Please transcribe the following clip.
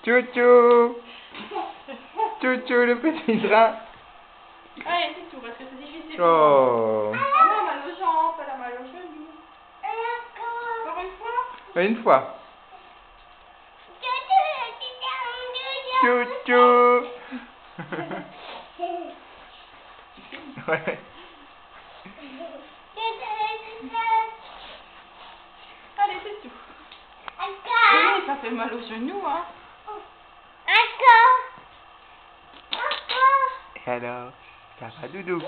Tchou-tchou. Tchou-tchou, le petit train. Allez, c'est tout, parce que c'est difficile. Oh. Elle a mal aux jambes, elle a mal aux genoux. Encore une fois? Une fois. Tchou-tchou. Ouais. Allez, c'est tout. Oui, ça fait mal aux genoux, hein. Et alors, ça va, doudou?